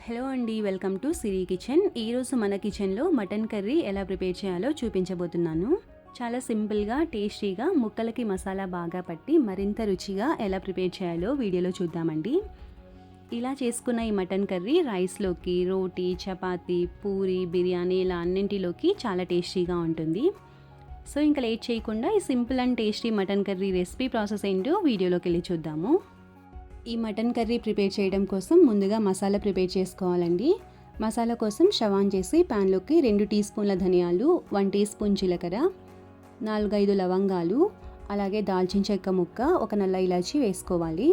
Hello అండి, welcome to Siri kitchen. ఈరోజు మన కిచెన్లో మటన్ కర్రీ ఎలా ప్రిపేర్ చేయాలో చూపించబోతున్నాను. చాలా సింపుల్గా, టేస్టీగా, ముక్కలకి మసాలా బాగా పట్టి మరింత రుచిగా ఎలా ప్రిపేర్ చేయాలో వీడియోలో చూద్దామండి. ఇలా చేసుకున్న ఈ మటన్ కర్రీ రైస్లోకి, రోటీ, చపాతీ, పూరి, బిర్యానీ ఇలా అన్నింటిలోకి చాలా టేస్టీగా ఉంటుంది. సో ఇంకా లేట్ చేయకుండా ఈ simple and tasty mutton curry recipe process ఏంటో వీడియోలోకి వెళ్ళి చూద్దాము. ఈ మటన్ కర్రీ ప్రిపేర్ చేయడం కోసం ముందుగా మసాలా ప్రిపేర్ చేసుకోవాలండి. మసాలా కోసం స్టవ్ ఆన్ చేసి ప్యాన్లోకి 2 టీ స్పూన్ల ధనియాలు, 1 టీ స్పూన్ జీలకర్ర, 4-5 లవంగాలు, అలాగే దాల్చిన చెక్క ముక్క, ఒక నల్ల ఇలాచీ వేసుకోవాలి.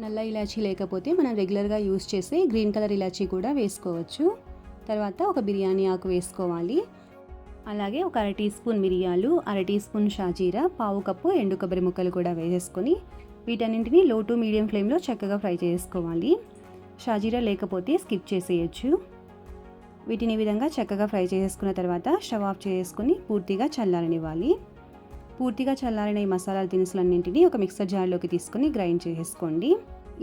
నల్ల ఇలాచీ లేకపోతే మనం రెగ్యులర్గా యూస్ చేసే గ్రీన్ కలర్ ఇలాచీ కూడా వేసుకోవచ్చు. తర్వాత ఒక బిర్యానీ ఆకు వేసుకోవాలి. అలాగే ఒక 1/2 టీ స్పూన్ మిరియాలు, 1/2 టీ స్పూన్ షాజీరా, 1/2 కప్పు ఎండు కొబ్బరి ముక్కలు కూడా వేసేసుకొని వీటన్నింటినీ లో టు మీడియం ఫ్లేమ్లో చక్కగా ఫ్రై చేసుకోవాలి. షాజీరా లేకపోతే స్కిప్ చేసేయచ్చు. వీటిని ఈ విధంగా చక్కగా ఫ్రై చేసుకున్న తర్వాత స్టవ్ ఆఫ్ చేసుకొని పూర్తిగా చల్లారనివ్వాలి. పూర్తిగా చల్లారిన ఈ మసాలా దినుసులన్నింటినీ ఒక మిక్సర్ జార్లోకి తీసుకొని గ్రైండ్ చేసుకోండి.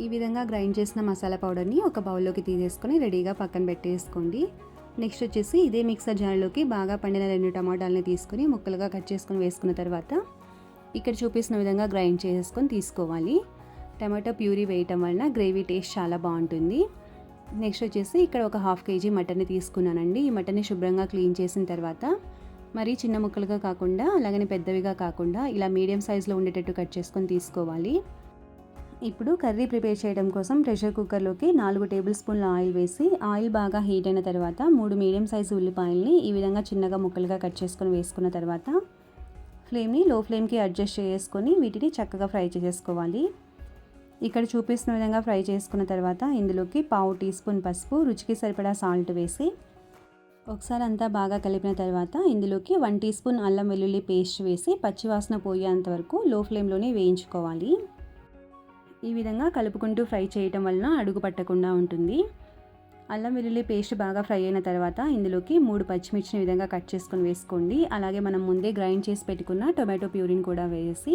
ఈ విధంగా గ్రైండ్ చేసిన మసాలా పౌడర్ని ఒక బౌల్లోకి తీసేసుకొని రెడీగా పక్కన పెట్టేసుకోండి. నెక్స్ట్ వచ్చేసి ఇదే మిక్సర్ జార్లోకి బాగా పండిన 2 టమాటాలని తీసుకొని ముక్కలుగా కట్ చేసుకొని వేసుకున్న తర్వాత ఇక్కడ చూపిస్తున్న విధంగా గ్రైండ్ చేసుకొని తీసుకోవాలి. టమాటో ప్యూరీ వేయటం వలన గ్రేవీ టేస్ట్ చాలా బాగుంటుంది. నెక్స్ట్ వచ్చేసి ఇక్కడ ఒక 1/2 కేజీ మటన్ని తీసుకున్నానండి. ఈ మటన్ని శుభ్రంగా క్లీన్ చేసిన తర్వాత మరీ చిన్న ముక్కలుగా కాకుండా అలాగని పెద్దవిగా కాకుండా ఇలా మీడియం సైజులో ఉండేటట్టు కట్ చేసుకొని తీసుకోవాలి. ఇప్పుడు కర్రీ ప్రిపేర్ చేయడం కోసం ప్రెషర్ కుక్కర్లోకి 4 టేబుల్ స్పూన్ల ఆయిల్ వేసి ఆయిల్ బాగా హీట్ అయిన తర్వాత 3 మీడియం సైజు ఉల్లిపాయల్ని ఈ విధంగా చిన్నగా ముక్కలుగా కట్ చేసుకొని వేసుకున్న తర్వాత ఫ్లేమ్ని లో ఫ్లేమ్కి అడ్జస్ట్ చేసుకొని వీటిని చక్కగా ఫ్రై చేసుకోవాలి. ఇక్కడ చూపిస్తున్న విధంగా ఫ్రై చేసుకున్న తర్వాత ఇందులోకి 1/2 టీ స్పూన్ పసుపు, రుచికి సరిపడా సాల్ట్ వేసి ఒకసారి అంతా బాగా కలిపిన తర్వాత ఇందులోకి 1 టీ స్పూన్ అల్లం వెల్లుల్లి పేస్ట్ వేసి పచ్చివాసన పోయేంత వరకు లో ఫ్లేమ్లోనే వేయించుకోవాలి. ఈ విధంగా కలుపుకుంటూ ఫ్రై చేయటం వలన అడుగు పట్టకుండా ఉంటుంది. అల్లం వెల్లుల్లి పేస్ట్ బాగా ఫ్రై అయిన తర్వాత ఇందులోకి 3 పచ్చిమిర్చిని విధంగా కట్ చేసుకొని వేసుకోండి. అలాగే మనం ముందే గ్రైండ్ చేసి పెట్టుకున్న టొమాటో ప్యూరీని కూడా వేసి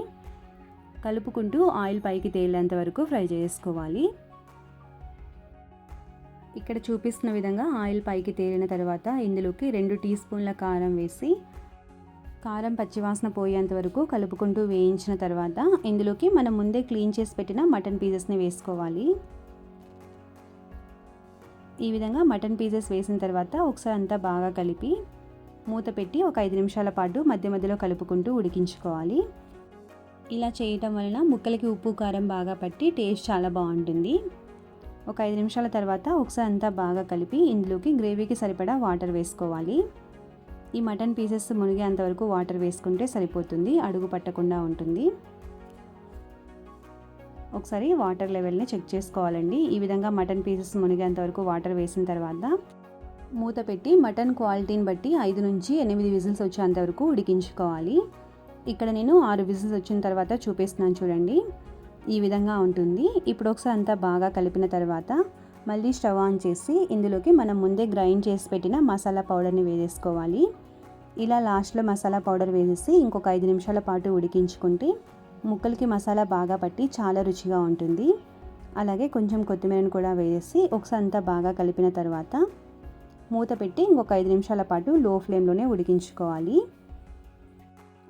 కలుపుకుంటూ ఆయిల్ పైకి తేలేంత వరకు ఫ్రై చేసుకోవాలి. ఇక్కడ చూపిస్తున్న విధంగా ఆయిల్ పైకి తేలిన తర్వాత ఇందులోకి 2 టీ స్పూన్ల కారం వేసి కారం పచ్చివాసన పోయేంత వరకు కలుపుకుంటూ వేయించిన తర్వాత ఇందులోకి మనం ముందే క్లీన్ చేసి పెట్టిన మటన్ పీసెస్ని వేసుకోవాలి. ఈ విధంగా మటన్ పీసెస్ వేసిన తర్వాత ఒకసారి అంతా బాగా కలిపి మూత పెట్టి ఒక 5 నిమిషాల పాటు మధ్య మధ్యలో కలుపుకుంటూ ఉడికించుకోవాలి. ఇలా చేయటం వలన ముక్కలకి ఉప్పు కారం బాగా పట్టి టేస్ట్ చాలా బాగుంటుంది. ఒక 5 నిమిషాల తర్వాత ఒకసారి అంతా బాగా కలిపి ఇందులోకి గ్రేవీకి సరిపడా వాటర్ వేసుకోవాలి. ఈ మటన్ పీసెస్ మునిగేంత వరకు వాటర్ వేసుకుంటే సరిపోతుంది, అడుగు పట్టకుండా ఉంటుంది. ఒకసారి వాటర్ లెవెల్ని చెక్ చేసుకోవాలండి. ఈ విధంగా మటన్ పీసెస్ మునిగేంత వరకు వాటర్ వేసిన తర్వాత మూత పెట్టి మటన్ క్వాలిటీని బట్టి 5 నుంచి 8 విజిల్స్ వచ్చేంత వరకు ఉడికించుకోవాలి. ఇక్కడ నేను 6 విజిల్స్ వచ్చిన తర్వాత చూపిస్తున్నాను చూడండి. ఈ విధంగా ఉంటుంది. ఇప్పుడు ఒకసారి అంతా బాగా కలిపిన తర్వాత మళ్ళీ స్టవ్ ఆన్ చేసి ఇందులోకి మనం ముందే గ్రైండ్ చేసి పెట్టిన మసాలా పౌడర్ని వేసేసుకోవాలి. ఇలా లాస్ట్లో మసాలా పౌడర్ వేసేసి ఇంకొక 5 నిమిషాల పాటు ఉడికించుకుంటే ముక్కలకి మసాలా బాగా పట్టి చాలా రుచిగా ఉంటుంది. అలాగే కొంచెం కొత్తిమీరను కూడా వేసి ఒకసారి అంతా బాగా కలిపిన తర్వాత మూత పెట్టి ఇంకొక 5 నిమిషాల పాటు లో ఫ్లేమ్లోనే ఉడికించుకోవాలి.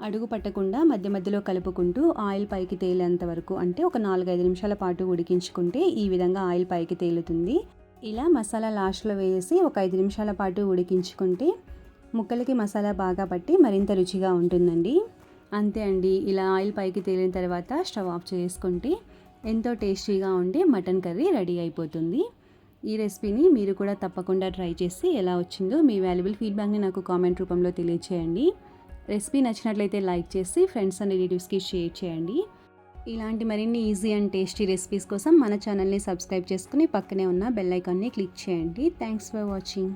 అడుగు పట్టకుండా మధ్య మధ్యలో కలుపుకుంటూ ఆయిల్ పైకి తేలేంత వరకు అంటే ఒక 4-5 నిమిషాల పాటు ఉడికించుకుంటే ఈ విధంగా ఆయిల్ పైకి తేలుతుంది. ఇలా మసాలా లాస్ట్లో వేసి ఒక 5 నిమిషాల పాటు ఉడికించుకుంటే ముక్కలకి మసాలా బాగా పట్టి మరింత రుచిగా ఉంటుందండి. అంతే అండి, ఇలా ఆయిల్ పైకి తేలిన తర్వాత స్టవ్ ఆఫ్ చేసుకుంటే ఎంతో టేస్టీగా ఉండే మటన్ కర్రీ రెడీ అయిపోతుంది. ఈ రెసిపీని మీరు కూడా తప్పకుండా ట్రై చేసి ఎలా వచ్చిందో మీ వాల్యుబుల్ ఫీడ్బ్యాక్ని నాకు కామెంట్ రూపంలో తెలియచేయండి. రెసిపీ నచ్చినట్లయితే లైక్ చేసి ఫ్రెండ్స్ అండ్ రిలేటివ్స్కి షేర్ చేయండి. ఇలాంటి మరిన్ని ఈజీ అండ్ టేస్టీ రెసిపీస్ కోసం మన ఛానల్ని సబ్స్క్రైబ్ చేసుకుని పక్కనే ఉన్న బెల్ ఐకాన్ని క్లిక్ చేయండి. Thanks for watching.